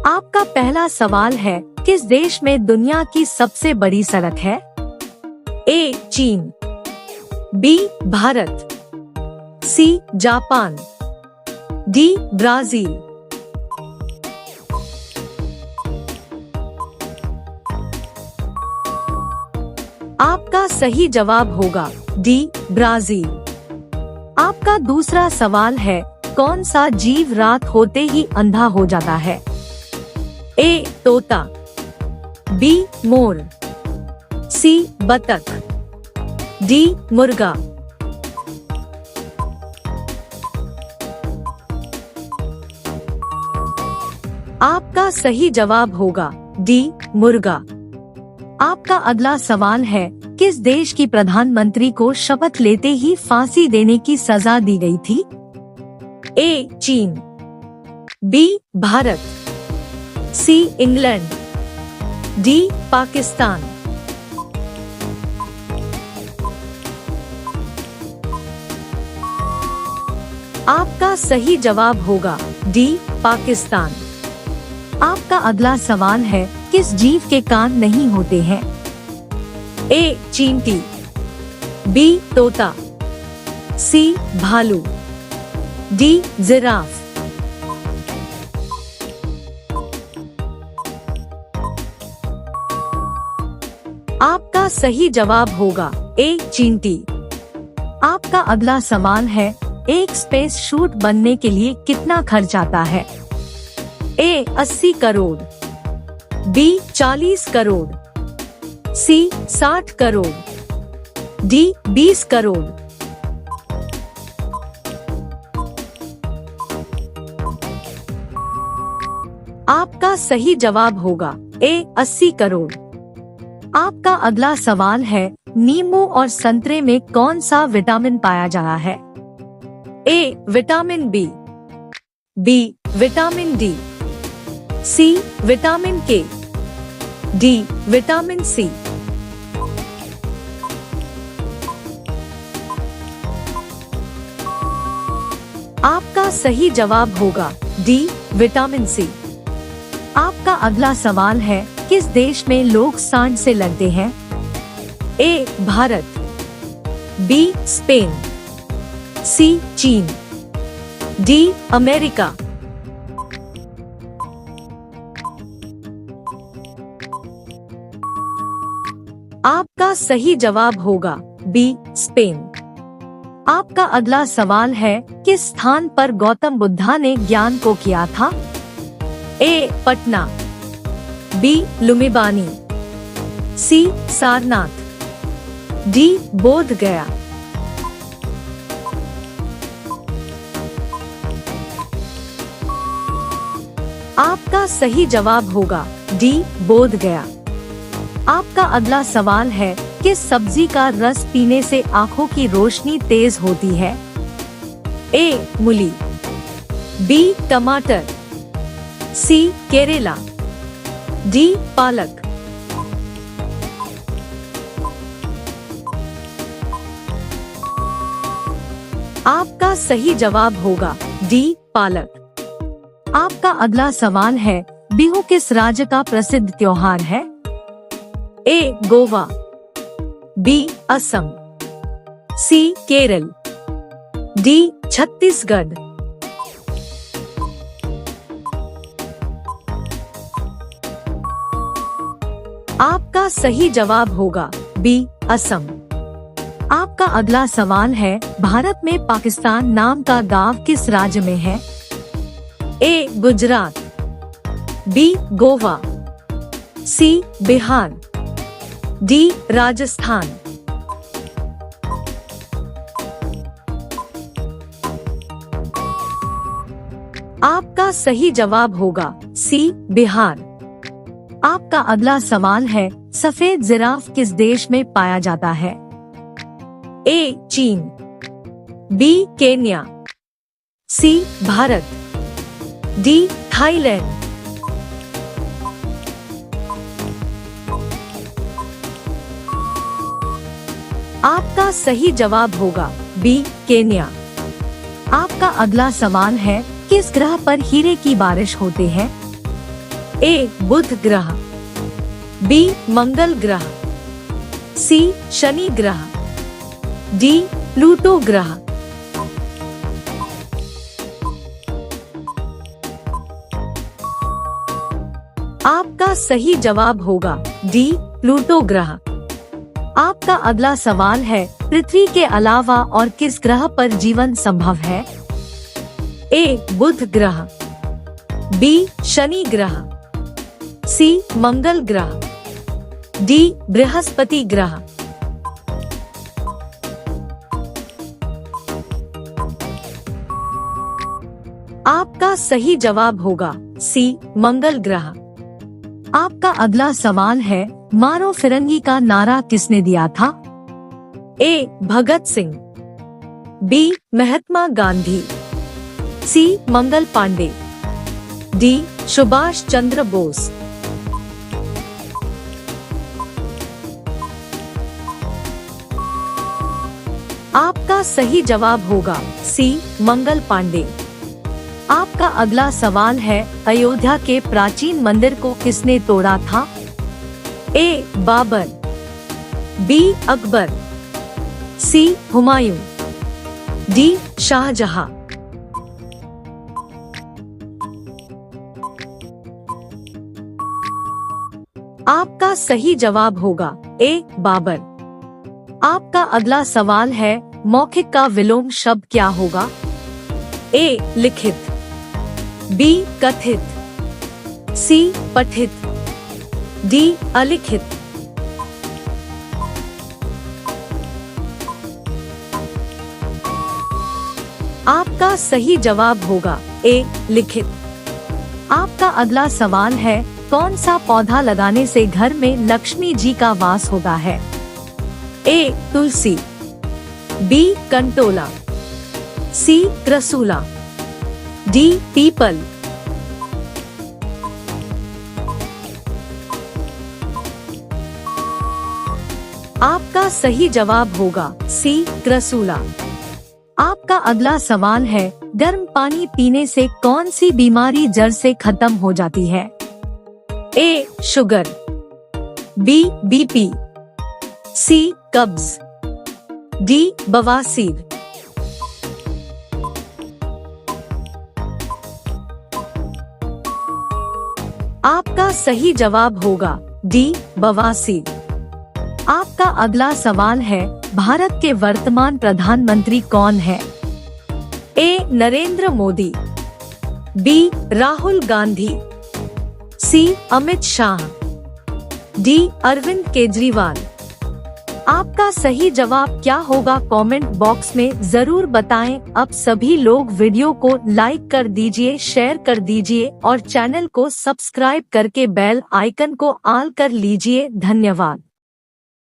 आपका पहला सवाल है, किस देश में दुनिया की सबसे बड़ी सड़क है? ए. चीन, B. Bharat, C. Japan, D. Brazil. आपका सही जवाब होगा डी. ब्राजील। आपका दूसरा सवाल है, कौन सा जीव रात होते ही अंधा हो जाता है? ए. तोता, बी. मोर, सी. बतख, डी. मुर्गा। आपका सही जवाब होगा डी. मुर्गा। आपका अगला सवाल है, किस देश की प्रधानमंत्री को शपथ लेते ही फांसी देने की सजा दी गई थी? ए. चीन, B. Bharat, C. England, D. Pakistan. आपका सही जवाब होगा डी. पाकिस्तान। आपका अगला सवाल है, किस जीव के कान नहीं होते हैं? ए. चींटी, बी. तोता, सी. भालू, डी. जिराफ। आपका सही जवाब होगा ए. चींटी। आपका अगला सवाल है, एक स्पेस शूट बनने के लिए कितना खर्च आता है? ए. 80 करोड़, बी. 40 करोड़, सी. 60 करोड़, डी. 20 करोड़। आपका सही जवाब होगा ए. 80 करोड़। आपका अगला सवाल है, नींबू और संतरे में कौन सा विटामिन पाया जाता है? A. Vitamin B, B. Vitamin D, C. Vitamin K, D. Vitamin C. आपका सही जवाब होगा डी. Vitamin C. आपका अगला सवाल है, किस देश में लोग सांड से लड़ते हैं? ए. भारत, बी. स्पेन, सी. चीन, डी. अमेरिका। आपका सही जवाब होगा बी. स्पेन। आपका अगला सवाल है, किस स्थान पर गौतम बुद्धा ने ज्ञान को किया था? ए. पटना, बी. लुम्बिनी, सी. सारनाथ, डी. बोध गया। आपका सही जवाब होगा डी. बोध गया। आपका अगला सवाल है, किस सब्जी का रस पीने से आँखों की रोशनी तेज होती है? ए. मूली, बी. टमाटर, सी. केरेला, डी. पालक। आपका सही जवाब होगा डी. पालक। आपका अगला सवाल है, बिहू किस राज्य का प्रसिद्ध त्योहार है? ए. गोवा, बी. असम, सी. केरल, डी. छत्तीसगढ़। आपका सही जवाब होगा बी. असम। आपका अगला सवाल है, भारत में पाकिस्तान नाम का गांव किस राज्य में है? ए. गुजरात, बी. गोवा, सी. बिहार, डी. राजस्थान। आपका सही जवाब होगा सी. बिहार। आपका अगला सवाल है, सफेद जिराफ किस देश में पाया जाता है? ए. चीन, बी. केन्या, सी. भारत, डी. थाईलैंड। आपका सही जवाब होगा बी. केन्या। आपका अगला सवाल है, किस ग्रह पर हीरे की बारिश होते हैं? ए बुध ग्रह, बी मंगल ग्रह, सी शनि ग्रह, डी प्लूटो ग्रह। आपका सही जवाब होगा डी प्लूटो ग्रह। आपका अगला सवाल है, पृथ्वी के अलावा और किस ग्रह पर जीवन संभव है? ए बुध ग्रह, बी शनि ग्रह, सी मंगल ग्रह, डी बृहस्पति ग्रह। आपका सही जवाब होगा सी मंगल ग्रह। आपका अगला सवाल है, मारो फिरंगी का नारा किसने दिया था? ए भगत सिंह, बी महात्मा गांधी, सी मंगल पांडे, डी सुभाष चंद्र बोस। आपका सही जवाब होगा सी मंगल पांडे। आपका अगला सवाल है, अयोध्या के प्राचीन मंदिर को किसने तोड़ा था? ए बाबर, बी अकबर, सी हुमायूं, डी शाहजहां। आपका सही जवाब होगा ए बाबर। आपका अगला सवाल है, मौखिक का विलोम शब्द क्या होगा? ए लिखित, बी कथित, सी पठित, डी अलिखित। आपका सही जवाब होगा ए लिखित। आपका अगला सवाल है, कौन सा पौधा लगाने से घर में लक्ष्मी जी का वास होता है? ए तुलसी, बी कंटोला, सी क्रसूला, डी पीपल। आपका सही जवाब होगा सी क्रसूला। आपका अगला सवाल है, गर्म पानी पीने से कौन सी बीमारी जड़ से खत्म हो जाती है? ए शुगर, बी बीपी, सी कब्ज, डी बवासीर। आपका सही जवाब होगा डी बवासीर। आपका अगला सवाल है, भारत के वर्तमान प्रधानमंत्री कौन है? ए नरेंद्र मोदी, बी राहुल गांधी, सी अमित शाह, डी अरविंद केजरीवाल। आपका सही जवाब क्या होगा कमेंट बॉक्स में जरूर बताएं। अब सभी लोग वीडियो को लाइक कर दीजिए, शेयर कर दीजिए और चैनल को सब्सक्राइब करके बेल आइकन को ऑल कर लीजिए। धन्यवाद।